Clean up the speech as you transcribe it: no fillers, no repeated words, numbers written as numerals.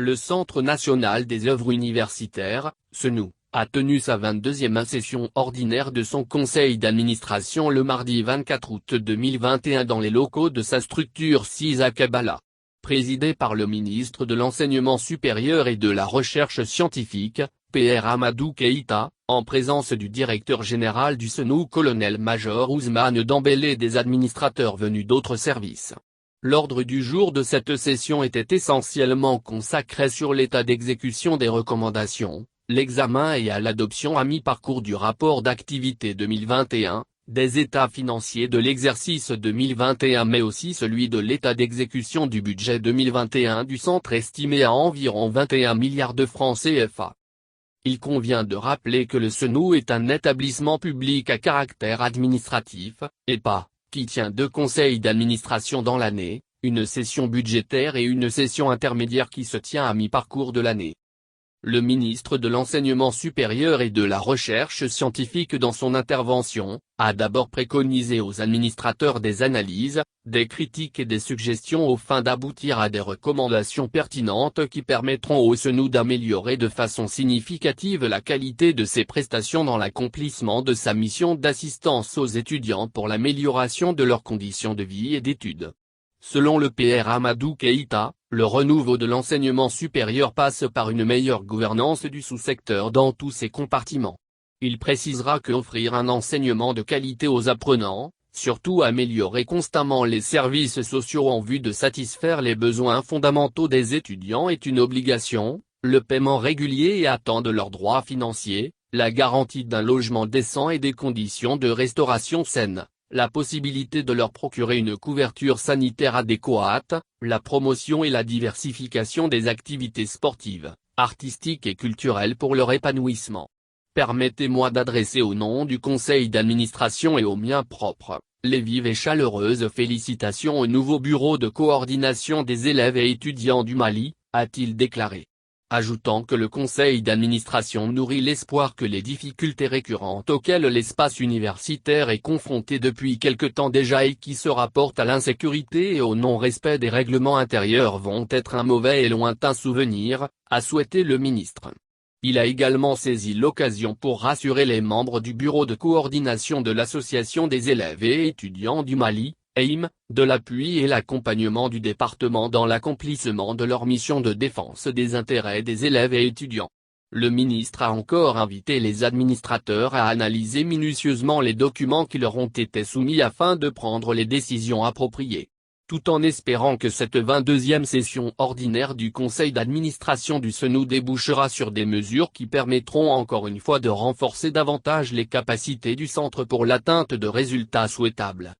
Le Centre national des œuvres universitaires, CNU, a tenu sa 22e session ordinaire de son conseil d'administration le mardi 24 août 2021 dans les locaux de sa structure sise à Kabbalah. Présidé par le ministre de l'Enseignement supérieur et de la Recherche scientifique, Pr Amadou Keïta, en présence du directeur général du CNU colonel-major Ousmane Dembélé et des administrateurs venus d'autres services. L'ordre du jour de cette session était essentiellement consacré sur l'état d'exécution des recommandations, l'examen et à l'adoption à mi-parcours du rapport d'activité 2021, des états financiers de l'exercice 2021 mais aussi celui de l'état d'exécution du budget 2021 du centre estimé à environ 21 milliards de francs CFA. Il convient de rappeler que le CNU est un établissement public à caractère administratif, EPA, qui tient 2 conseils d'administration dans l'année, une session budgétaire et une session intermédiaire qui se tient à mi-parcours de l'année. Le ministre de l'Enseignement supérieur et de la Recherche scientifique dans son intervention, a d'abord préconisé aux administrateurs des analyses, des critiques et des suggestions aux fins d'aboutir à des recommandations pertinentes qui permettront au CNU d'améliorer de façon significative la qualité de ses prestations dans l'accomplissement de sa mission d'assistance aux étudiants pour l'amélioration de leurs conditions de vie et d'études. Selon le Pr Amadou Keïta, le renouveau de l'enseignement supérieur passe par une meilleure gouvernance du sous-secteur dans tous ses compartiments. Il précisera que offrir un enseignement de qualité aux apprenants, surtout améliorer constamment les services sociaux en vue de satisfaire les besoins fondamentaux des étudiants est une obligation, le paiement régulier et à temps de leurs droits financiers, la garantie d'un logement décent et des conditions de restauration saines, la possibilité de leur procurer une couverture sanitaire adéquate, la promotion et la diversification des activités sportives, artistiques et culturelles pour leur épanouissement. Permettez-moi d'adresser au nom du conseil d'administration et au mien propre, les vives et chaleureuses félicitations au nouveau bureau de coordination des élèves et étudiants du Mali, a-t-il déclaré. Ajoutant que le conseil d'administration nourrit l'espoir que les difficultés récurrentes auxquelles l'espace universitaire est confronté depuis quelque temps déjà et qui se rapportent à l'insécurité et au non-respect des règlements intérieurs vont être un mauvais et lointain souvenir, a souhaité le ministre. Il a également saisi l'occasion pour rassurer les membres du bureau de coordination de l'Association des élèves et étudiants du Mali, AIM, de l'appui et l'accompagnement du département dans l'accomplissement de leur mission de défense des intérêts des élèves et étudiants. Le ministre a encore invité les administrateurs à analyser minutieusement les documents qui leur ont été soumis afin de prendre les décisions appropriées. Tout en espérant que cette 22e session ordinaire du conseil d'administration du CNU débouchera sur des mesures qui permettront encore une fois de renforcer davantage les capacités du centre pour l'atteinte de résultats souhaitables.